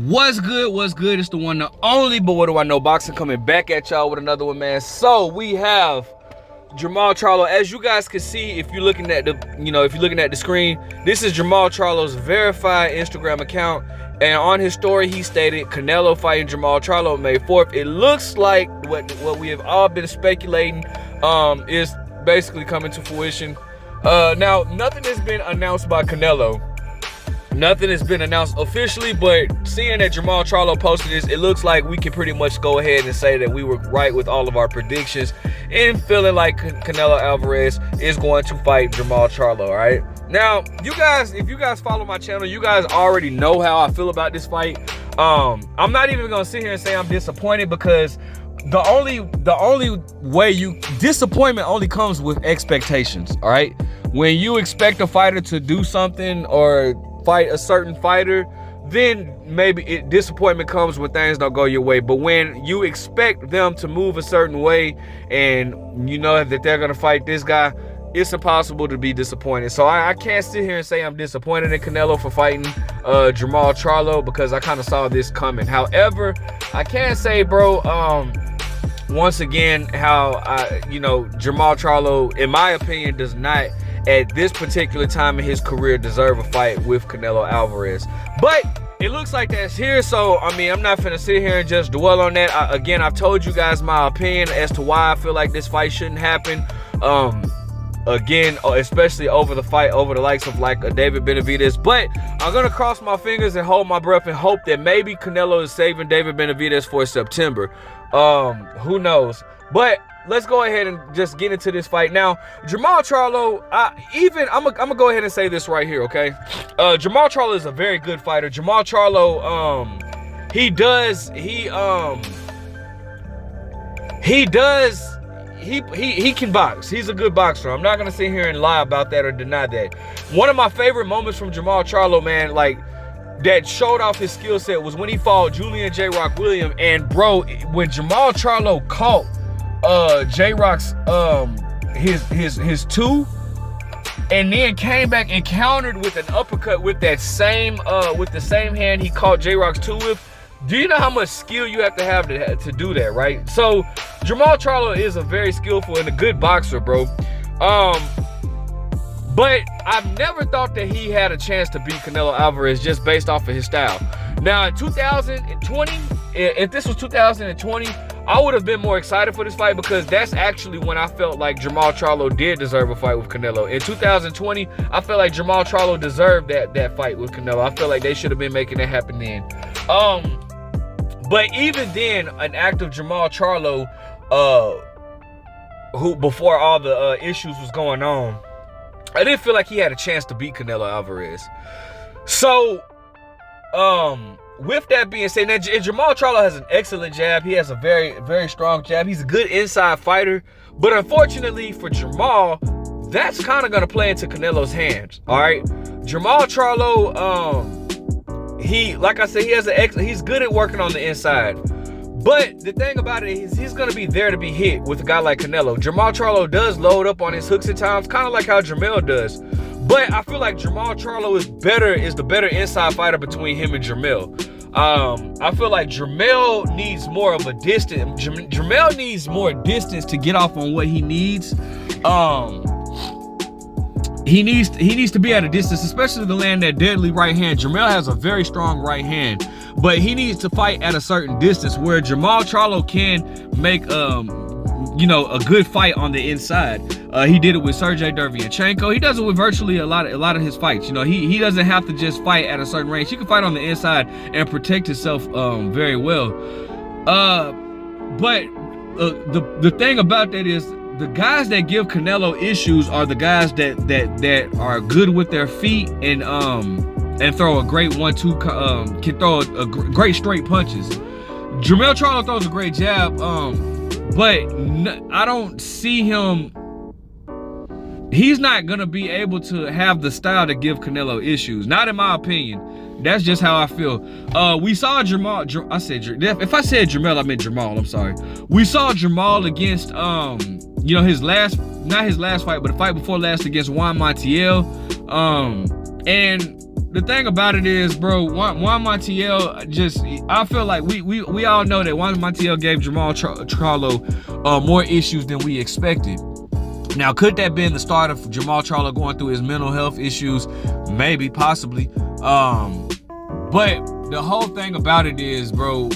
What's good? What's good? It's the one, the only, but what do I know? Boxing coming back at y'all with another one, man. So we have Jermall Charlo. As you guys can see, if you're looking at the screen, this is Jermall Charlo's verified Instagram account. And on his story, he stated Canelo fighting Jermall Charlo May 4th. It looks like what we have all been speculating is basically coming to fruition. Now, nothing has been announced by Canelo. Nothing has been announced officially, but seeing that Jermall Charlo posted this, it looks like we can pretty much go ahead and say that we were right with all of our predictions and feeling like Canelo Alvarez is going to fight Jermall Charlo, all right? Now, you guys, if you guys follow my channel, you guys already know how I feel about this fight. I'm not even gonna sit here and say I'm disappointed, because the only way disappointment only comes with expectations, all right? When you expect a fighter to do something or fight a certain fighter, then maybe disappointment comes when things don't go your way. But when you expect them to move a certain way and you know that they're gonna fight this guy, it's impossible to be disappointed. So I can't sit here and say I'm disappointed in Canelo for fighting Jermall Charlo, because I kind of saw this coming. However, I can say, bro, once again, how Jermall Charlo, in my opinion, does not at this particular time in his career deserve a fight with Canelo Alvarez. But it looks like that's here, so I mean, I'm not finna sit here and just dwell on that. Again, I've told you guys my opinion as to why I feel like this fight shouldn't happen. Again, especially over the fight over the likes of like a David Benavidez. But I'm gonna cross my fingers and hold my breath and hope that maybe Canelo is saving David Benavidez for September. Who knows? But let's go ahead and just get into this fight. Now, Jermall Charlo, I'm gonna go ahead and say this right here, okay? Jermall Charlo is a very good fighter. Jermall Charlo, he can box. He's a good boxer. I'm not gonna sit here and lie about that or deny that. One of my favorite moments from Jermall Charlo, man, like that showed off his skill set, was when he fought Julian J. Rock Williams. And bro, when Jermall Charlo caught J-Rock's his two, and then came back and countered with an uppercut with that same with the same hand he caught J-Rock's two with. Do you know how much skill you have to do that, right? So Jermall Charlo is a very skillful and a good boxer, bro. But I've never thought that he had a chance to beat Canelo Alvarez just based off of his style. Now, in 2020, if this was 2020, I would have been more excited for this fight, because that's actually when I felt like Jermall Charlo did deserve a fight with Canelo. In 2020, I felt like Jermall Charlo deserved that fight with Canelo. I felt like they should have been making that happen then. But even then, an active Jermall Charlo, who before all the issues was going on, I didn't feel like he had a chance to beat Canelo Alvarez. So, with that being said, now, Jermall Charlo has an excellent jab. He has a very, very strong jab. He's a good inside fighter. But unfortunately for Jermall, that's kind of going to play into Canelo's hands. All right. Jermall Charlo, like I said, he's good at working on the inside. But the thing about it is, he's going to be there to be hit with a guy like Canelo. Jermall Charlo does load up on his hooks at times, kind of like how Jermall does. But I feel like Jermall Charlo is the better inside fighter between him and Jermall. I feel like Jermall needs more of a distance. Jermall needs more distance to get off on what he needs. He needs to be at a distance, especially to land that deadly right hand. Jermall has a very strong right hand, but he needs to fight at a certain distance where Jermall Charlo can make a good fight on the inside. He did it with Sergey Derevyanchenko. He does it with virtually a lot of his fights. He doesn't have to just fight at a certain range. He can fight on the inside and protect himself very well. But the thing about that is, the guys that give Canelo issues are the guys that are good with their feet and throw a great 1-2, can throw a great straight punches. Jermall Charlo throws a great jab, but I don't see him. He's not gonna be able to have the style to give Canelo issues. Not in my opinion. That's just how I feel. We saw Jermall. If I said Jermall, I meant Jermall. I'm sorry. We saw Jermall against not his last fight, but the fight before last against Juan Montiel. And the thing about it is, bro, Juan Montiel just, I feel like we all know that Juan Montiel gave Jermall Charlo more issues than we expected. Now, could that been the start of Jermall Charlo going through his mental health issues? Maybe, possibly. But the whole thing about it is, bro,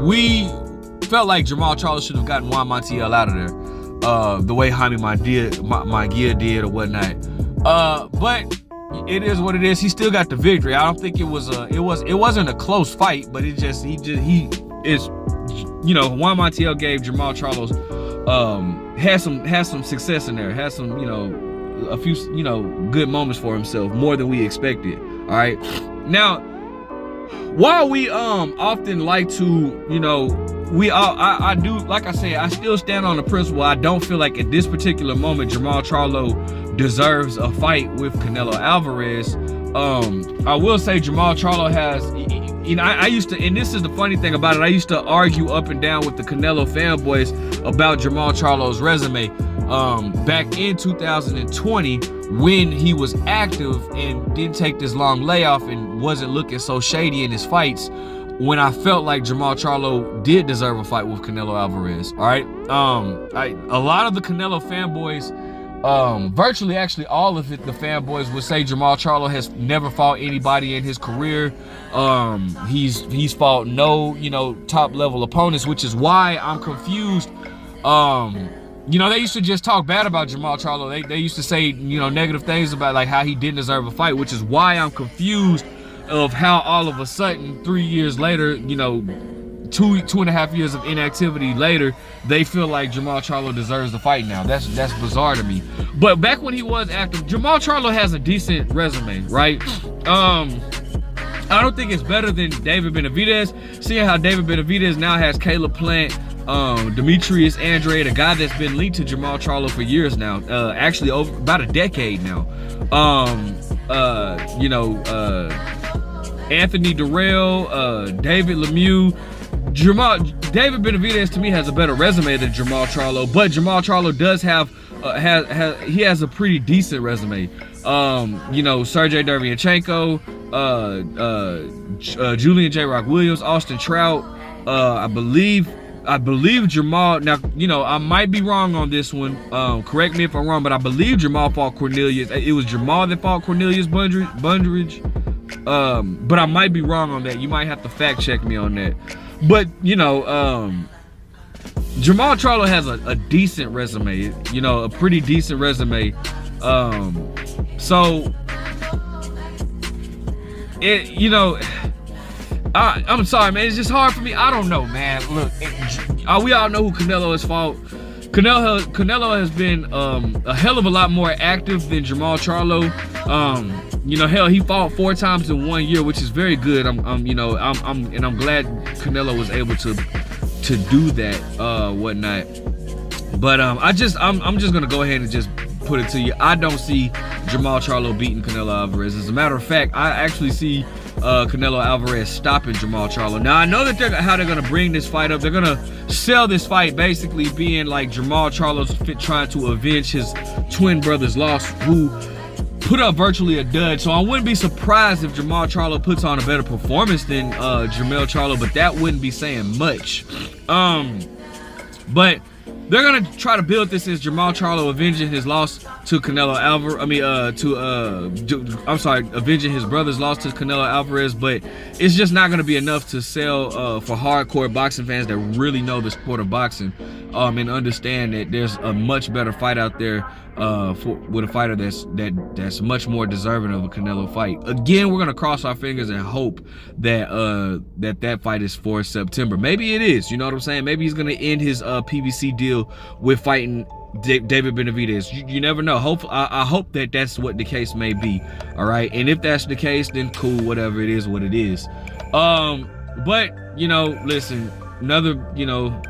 we felt like Jermall Charlo should have gotten Juan Montiel out of there, the way Jaime Munguia did or whatnot. But it is what it is. He still got the victory. I don't think it wasn't a close fight, but he is, you know, Juan Montiel gave Jermall Charlo has some success in there, has some, you know, a few, you know, good moments for himself, more than we expected. All right. Now, while we often like to, you know, I do, like I say, I still stand on the principle. I don't feel like at this particular moment Jermall Charlo deserves a fight with Canelo Alvarez. I will say Jermall Charlo has, you know, I used to, and this is the funny thing about it, I used to argue up and down with the Canelo fanboys about Jermall Charlo's resume back in 2020 when he was active and didn't take this long layoff and wasn't looking so shady in his fights, when I felt like Jermall Charlo did deserve a fight with Canelo Alvarez. All right, a lot of the Canelo fanboys, virtually actually all of it, the fanboys would say Jermall Charlo has never fought anybody in his career. He's fought no, you know, top level opponents, which is why I'm confused. You know, they used to just talk bad about Jermall Charlo. They used to say, you know, negative things about like how he didn't deserve a fight, which is why I'm confused of how all of a sudden 3 years later, you know, two and a half years of inactivity later, they feel like Jermall Charlo deserves the fight now. That's bizarre to me. But back when he was active, Jermall Charlo has a decent resume, right? I don't think it's better than David Benavidez, seeing how David Benavidez now has Caleb Plant, Demetrius Andrade, a guy that's been linked to Jermall Charlo for years now, actually over about a decade now. You know, Anthony Durrell, David Lemieux. David Benavidez to me has a better resume than Jermall Charlo, but Jermall Charlo does have he has a pretty decent resume. You know, Sergey Derevyanchenko, Julian J. Rock Williams, Austin Trout, I believe Jermall, now, you know, I might be wrong on this one. Correct me if I'm wrong, but I believe Jermall fought Cornelius. It was Jermall that fought Cornelius Bundridge. But I might be wrong on that. You might have to fact check me on that. But, you know, Jermall Charlo has a decent resume, you know, a pretty decent resume. So, it, you know, I'm sorry, man. It's just hard for me. I don't know, man. Look, we all know who Canelo has fought. Canelo has been a hell of a lot more active than Jermall Charlo. You know, hell, he fought 4 times in 1 year, which is very good. I'm glad Canelo was able to do that, whatnot. But I'm just gonna go ahead and just put it to you. I don't see Jermall Charlo beating Canelo Alvarez. As a matter of fact, I actually see Canelo Alvarez stopping Jermall Charlo. Now, I know that how they're gonna bring this fight up. They're gonna sell this fight basically being like Jermall Charlo's trying to avenge his twin brother's loss, who put up virtually a dud. So I wouldn't be surprised if Jermall Charlo puts on a better performance than Jermall Charlo, but that wouldn't be saying much. But they're gonna try to build this as Jermall Charlo avenging his loss to Canelo Alvarez. Avenging his brother's loss to Canelo Alvarez. But it's just not gonna be enough to sell for hardcore boxing fans that really know the sport of boxing, and understand that there's a much better fight out there with a fighter that's much more deserving of a Canelo fight. Again, we're gonna cross our fingers and hope that that fight is for September. Maybe it is. You know what I'm saying? Maybe he's gonna end his PBC deal with fighting David Benavidez. You never know. I hope that that's what the case may be. All right, and if that's the case, then cool. Whatever it is, what it is. But you know, listen, another, you know,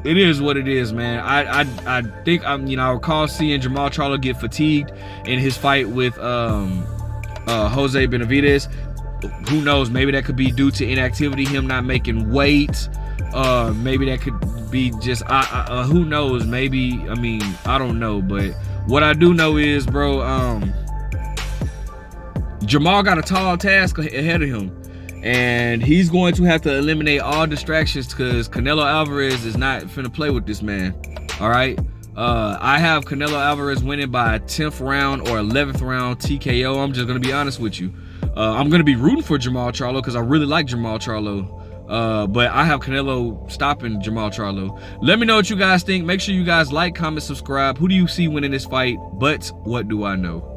it is what it is, man. I think I recall seeing Jermall Charlo get fatigued in his fight with Jose Benavidez. Who knows? Maybe that could be due to inactivity, him not making weight. Maybe that could be just who knows? Maybe, I mean, I don't know. But what I do know is, bro, Jermall got a tall task ahead of him. And he's going to have to eliminate all distractions because Canelo Alvarez is not finna play with this man. All right. I have Canelo Alvarez winning by 10th round or 11th round TKO. I'm just gonna be honest with you. I'm gonna be rooting for Jermall Charlo because I really like Jermall Charlo. But I have Canelo stopping Jermall Charlo. Let me know what you guys think. Make sure you guys like, comment, subscribe. Who do you see winning this fight? But what do I know?